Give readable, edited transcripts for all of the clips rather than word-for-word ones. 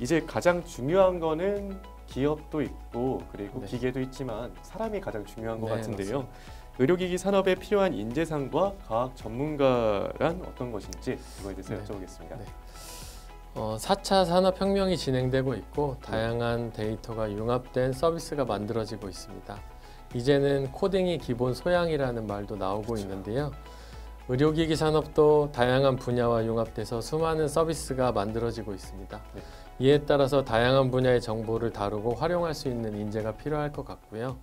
이제 가장 중요한 거는 기업도 있고 그리고 네. 기계도 있지만 사람이 가장 중요한 것 네, 같은데요. 맞습니다. 의료기기 산업에 필요한 인재상과 과학 전문가란 어떤 것인지 그거에 대해서 네. 여쭤보겠습니다. 네. 4차 산업혁명이 진행되고 있고 다양한 데이터가 융합된 서비스가 만들어지고 있습니다. 이제는 코딩이 기본 소양이라는 말도 나오고 있는데요. 의료기기 산업도 다양한 분야와 융합돼서 수많은 서비스가 만들어지고 있습니다. 네. 이에 따라서 다양한 분야의 정보를 다루고 활용할 수 있는 인재가 필요할 것 같고요.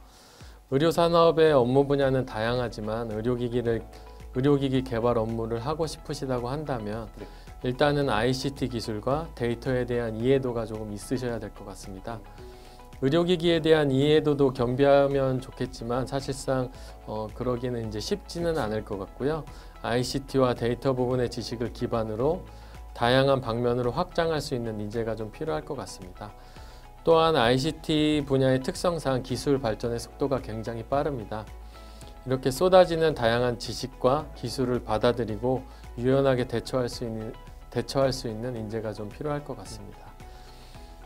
의료산업의 업무 분야는 다양하지만 의료기기 개발 업무를 하고 싶으시다고 한다면 네. 일단은 ICT 기술과 데이터에 대한 이해도가 조금 있으셔야 될 것 같습니다. 의료기기에 대한 이해도도 겸비하면 좋겠지만 사실상 그러기는 이제 쉽지는 않을 것 같고요. ICT와 데이터 부분의 지식을 기반으로 다양한 방면으로 확장할 수 있는 인재가 좀 필요할 것 같습니다. 또한 ICT 분야의 특성상 기술 발전의 속도가 굉장히 빠릅니다. 이렇게 쏟아지는 다양한 지식과 기술을 받아들이고 유연하게 대처할 수 있는 인재가 좀 필요할 것 같습니다.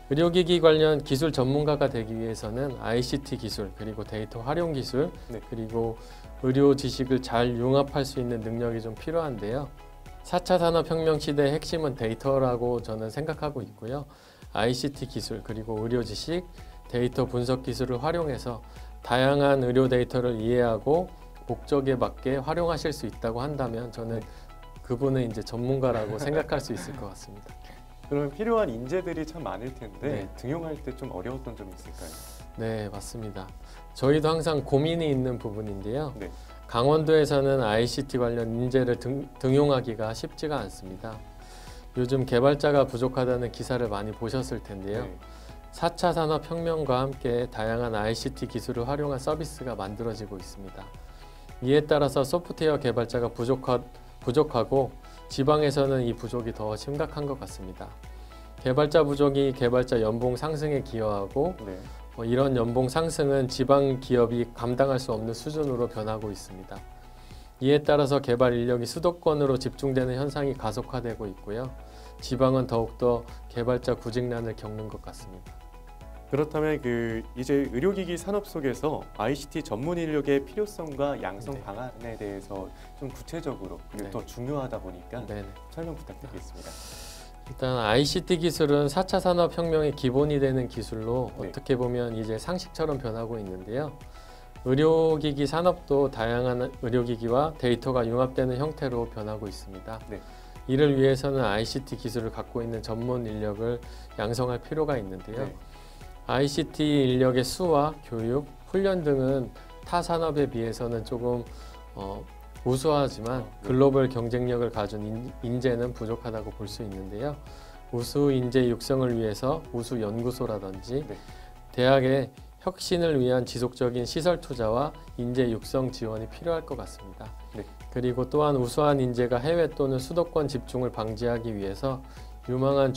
의료기기 관련 기술 전문가가 되기 위해서는 ICT 기술, 그리고 데이터 활용 기술, 네. 그리고 의료 지식을 잘 융합할 수 있는 능력이 좀 필요한데요. 4차 산업혁명 시대의 핵심은 데이터라고 저는 생각하고 있고요. ICT 기술, 그리고 의료 지식, 데이터 분석 기술을 활용해서 다양한 의료 데이터를 이해하고 목적에 맞게 활용하실 수 있다고 한다면 저는 그분은 이제 전문가라고 생각할 수 있을 것 같습니다. 그러면 필요한 인재들이 참 많을 텐데 네. 등용할 때 좀 어려웠던 점이 있을까요? 네, 맞습니다. 저희도 항상 고민이 있는 부분인데요. 네. 강원도에서는 ICT 관련 인재를 등용하기가 쉽지가 않습니다. 요즘 개발자가 부족하다는 기사를 많이 보셨을 텐데요. 네. 4차 산업혁명과 함께 다양한 ICT 기술을 활용한 서비스가 만들어지고 있습니다. 이에 따라서 소프트웨어 개발자가 부족하고 지방에서는 이 부족이 더 심각한 것 같습니다. 개발자 부족이 개발자 연봉 상승에 기여하고 네. 이런 연봉 상승은 지방 기업이 감당할 수 없는 수준으로 변하고 있습니다. 이에 따라서 개발 인력이 수도권으로 집중되는 현상이 가속화되고 있고요. 지방은 더욱더 개발자 구직난을 겪는 것 같습니다. 그렇다면 이제 의료기기 산업 속에서 ICT 전문 인력의 필요성과 양성 네. 방안에 대해서 좀 구체적으로 그리고 네. 더 중요하다 보니까 네네. 설명 부탁드리겠습니다. 일단 ICT 기술은 4차 산업혁명의 기본이 되는 기술로 네. 어떻게 보면 이제 상식처럼 변하고 있는데요. 의료기기 산업도 다양한 의료기기와 데이터가 융합되는 형태로 변하고 있습니다. 네. 이를 위해서는 ICT 기술을 갖고 있는 전문 인력을 양성할 필요가 있는데요. 네. ICT 인력의 수와 교육, 훈련 등은 타 산업에 비해서는 조금 우수하지만 네. 글로벌 경쟁력을 가진 인재는 부족하다고 볼 수 있는데요. 우수 인재 육성을 위해서 우수 연구소라든지 네. 대학의 혁신을 위한 지속적인 시설 투자와 인재 육성 지원이 필요할 것 같습니다. 네. 그리고 또한 우수한 인재가 해외 또는 수도권 집중을 방지하기 위해서 유망한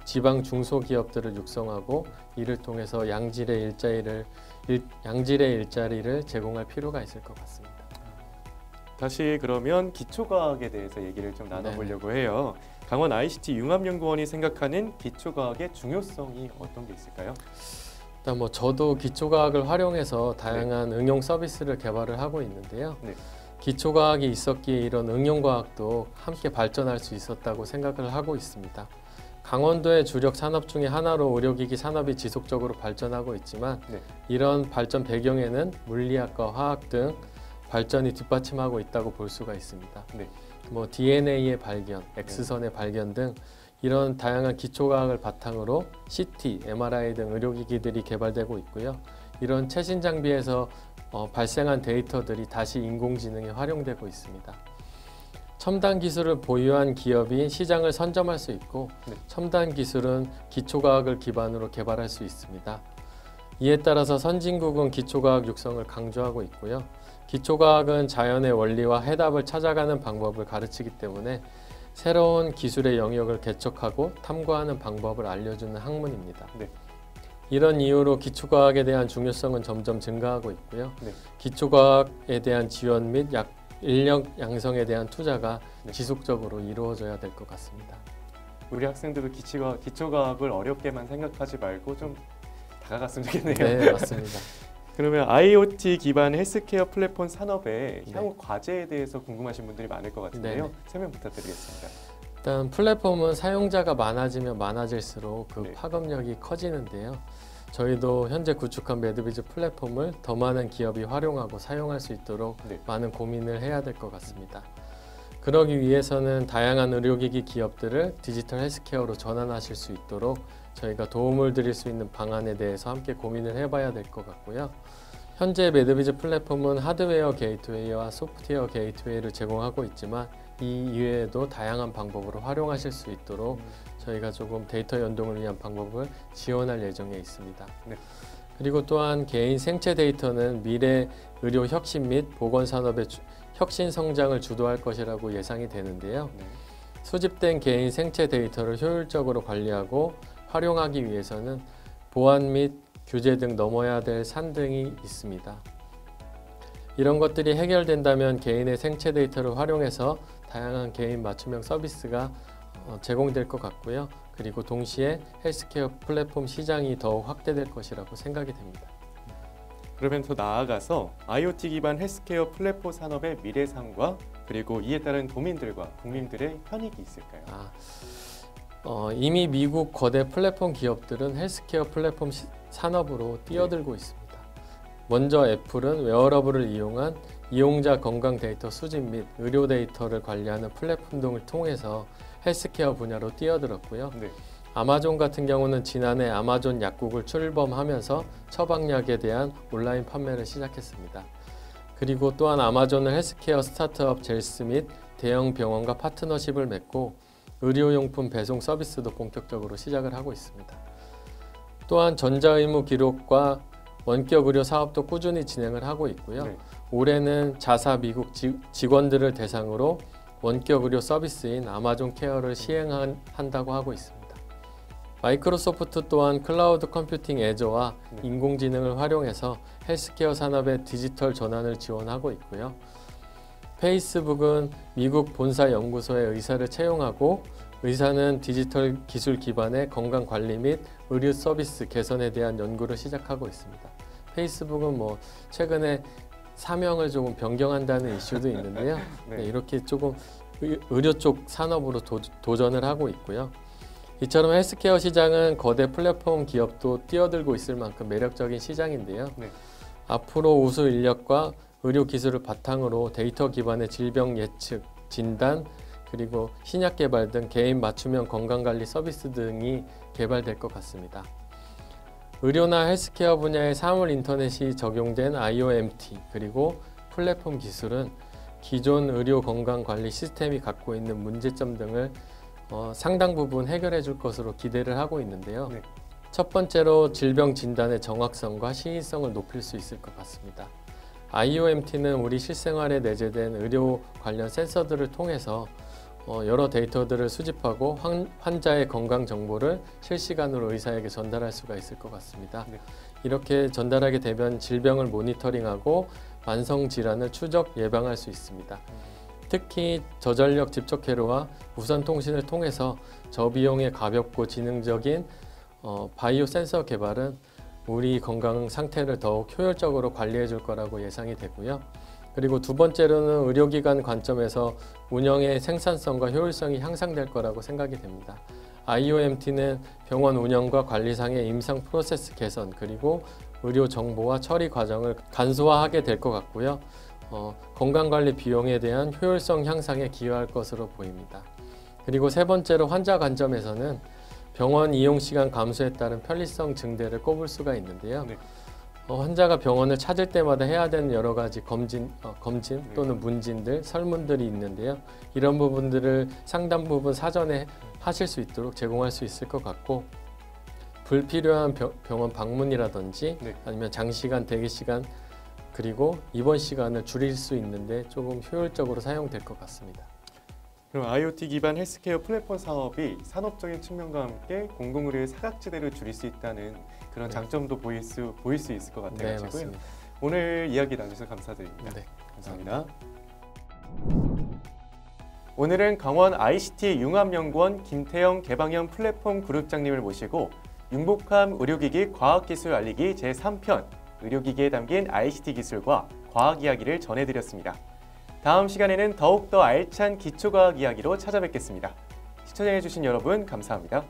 지방 중소기업들을 육성하고 이를 통해서 양질의 일자리를 제공할 필요가 있을 것 같습니다. 다시 그러면 기초과학에 대해서 얘기를 좀 나눠보려고 해요. 강원 ICT 융합연구원이 생각하는 기초과학의 중요성이 어떤 게 있을까요? 일단 저도 기초과학을 활용해서 다양한 응용 서비스를 개발을 하고 있는데요. 네. 기초과학이 있었기에 이런 응용과학도 함께 발전할 수 있었다고 생각을 하고 있습니다. 강원도의 주력 산업 중에 하나로 의료기기 산업이 지속적으로 발전하고 있지만 네. 이런 발전 배경에는 물리학과 화학 등 발전이 뒷받침하고 있다고 볼 수가 있습니다. 네. DNA의 발견, X선의 발견 등 이런 다양한 기초과학을 바탕으로 CT, MRI 등 의료기기들이 개발되고 있고요. 이런 최신 장비에서 발생한 데이터들이 다시 인공지능에 활용되고 있습니다. 첨단 기술을 보유한 기업이 시장을 선점할 수 있고 네. 첨단 기술은 기초과학을 기반으로 개발할 수 있습니다. 이에 따라서 선진국은 기초과학 육성을 강조하고 있고요. 기초과학은 자연의 원리와 해답을 찾아가는 방법을 가르치기 때문에 새로운 기술의 영역을 개척하고 탐구하는 방법을 알려주는 학문입니다. 네. 이런 이유로 기초과학에 대한 중요성은 점점 증가하고 있고요. 네. 기초과학에 대한 지원 및 인력 양성에 대한 투자가 네. 지속적으로 이루어져야 될 것 같습니다. 우리 학생들도 기초과학을 어렵게만 생각하지 말고 좀 다가갔으면 좋겠네요. 네, 맞습니다. 그러면 IoT 기반 헬스케어 플랫폼 산업의 네. 향후 과제에 대해서 궁금하신 분들이 많을 것 같은데요. 네. 설명 부탁드리겠습니다. 일단 플랫폼은 사용자가 많아지면 많아질수록 그 네. 파급력이 커지는데요. 저희도 현재 구축한 매드비즈 플랫폼을 더 많은 기업이 활용하고 사용할 수 있도록 네. 많은 고민을 해야 될 것 같습니다. 그러기 위해서는 다양한 의료기기 기업들을 디지털 헬스케어로 전환하실 수 있도록 저희가 도움을 드릴 수 있는 방안에 대해서 함께 고민을 해봐야 될 것 같고요. 현재 매드비즈 플랫폼은 하드웨어 게이트웨이와 소프트웨어 게이트웨이를 제공하고 있지만 이 이외에도 다양한 방법으로 활용하실 수 있도록 저희가 조금 데이터 연동을 위한 방법을 지원할 예정에 있습니다. 네. 그리고 또한 개인 생체 데이터는 미래 의료 혁신 및 보건 산업의 혁신 성장을 주도할 것이라고 예상이 되는데요. 네. 수집된 개인 생체 데이터를 효율적으로 관리하고 활용하기 위해서는 보안 및 규제 등 넘어야 될 산 등이 있습니다. 이런 것들이 해결된다면 개인의 생체 데이터를 활용해서 다양한 개인 맞춤형 서비스가 제공될 것 같고요. 그리고 동시에 헬스케어 플랫폼 시장이 더욱 확대될 것이라고 생각이 됩니다. 그러면 더 나아가서 IoT 기반 헬스케어 플랫폼 산업의 미래상과 그리고 이에 따른 도민들과 국민들의 현익이 있을까요? 이미 미국 거대 플랫폼 기업들은 헬스케어 플랫폼 산업으로 뛰어들고 있습니다. 먼저 애플은 웨어러블을 이용한 이용자 건강 데이터 수집 및 의료 데이터를 관리하는 플랫폼 등을 통해서 헬스케어 분야로 뛰어들었고요. 네. 아마존 같은 경우는 지난해 아마존 약국을 출범하면서 처방약에 대한 온라인 판매를 시작했습니다. 그리고 또한 아마존은 헬스케어 스타트업 젤스 및 대형 병원과 파트너십을 맺고 의료용품 배송 서비스도 본격적으로 시작을 하고 있습니다. 또한 전자의무 기록과 원격 의료 사업도 꾸준히 진행을 하고 있고요. 네. 올해는 자사 미국 직원들을 대상으로 원격 의료 서비스인 아마존 케어를 시행한다고 하고 있습니다. 마이크로소프트 또한 클라우드 컴퓨팅 애저와 인공지능을 활용해서 헬스케어 산업의 디지털 전환을 지원하고 있고요. 페이스북은 미국 본사 연구소에 의사를 채용하고 의사는 디지털 기술 기반의 건강 관리 및 의료 서비스 개선에 대한 연구를 시작하고 있습니다. 페이스북은 최근에 사명을 조금 변경한다는 이슈도 있는데요. 네. 네, 이렇게 조금 의료 쪽 산업으로 도전을 하고 있고요. 이처럼 헬스케어 시장은 거대 플랫폼 기업도 뛰어들고 있을 만큼 매력적인 시장인데요. 네. 앞으로 우수 인력과 의료 기술을 바탕으로 데이터 기반의 질병 예측, 진단, 그리고 신약 개발 등 개인 맞춤형 건강관리 서비스 등이 개발될 것 같습니다. 의료나 헬스케어 분야의 사물 인터넷이 적용된 IoMT 그리고 플랫폼 기술은 기존 의료 건강관리 시스템이 갖고 있는 문제점 등을 상당 부분 해결해 줄 것으로 기대를 하고 있는데요. 네. 첫 번째로 질병 진단의 정확성과 시인성을 높일 수 있을 것 같습니다. IoMT는 우리 실생활에 내재된 의료 관련 센서들을 통해서 여러 데이터들을 수집하고 환자의 건강 정보를 실시간으로 의사에게 전달할 수가 있을 것 같습니다. 네. 이렇게 전달하게 되면 질병을 모니터링하고 만성 질환을 추적 예방할 수 있습니다. 특히 저전력 집촉 회로와 무선 통신을 통해서 저비용의 가볍고 지능적인 바이오 센서 개발은 우리 건강 상태를 더욱 효율적으로 관리해 줄 거라고 예상이 되고요. 그리고 두 번째로는 의료기관 관점에서 운영의 생산성과 효율성이 향상될 거라고 생각이 됩니다. IoMT는 병원 운영과 관리상의 임상 프로세스 개선 그리고 의료 정보와 처리 과정을 간소화하게 될 것 같고요. 건강관리 비용에 대한 효율성 향상에 기여할 것으로 보입니다. 그리고 세 번째로 환자 관점에서는 병원 이용 시간 감소에 따른 편리성 증대를 꼽을 수가 있는데요. 네. 환자가 병원을 찾을 때마다 해야 되는 여러 가지 검진 또는 문진들, 설문들이 있는데요. 이런 부분들을 상당 부분 사전에 하실 수 있도록 제공할 수 있을 것 같고 불필요한 병원 방문이라든지 네. 아니면 장시간 대기 시간 그리고 입원 시간을 줄일 수 있는데 조금 효율적으로 사용될 것 같습니다. 그럼 IoT 기반 헬스케어 플랫폼 사업이 산업적인 측면과 함께 공공의료의 사각지대를 줄일 수 있다는 그런 네. 장점도 보일 수 있을 것 네, 같아요. 맞습니다. 오늘 이야기 나눠주셔서 감사드립니다. 네, 감사합니다. 오늘은 강원 ICT 융합연구원 김태영 개방형 플랫폼 그룹장님을 모시고 융복함 의료기기 과학기술 알리기 제3편 의료기기에 담긴 ICT 기술과 과학 이야기를 전해드렸습니다. 다음 시간에는 더욱더 알찬 기초과학 이야기로 찾아뵙겠습니다. 시청해주신 여러분 감사합니다.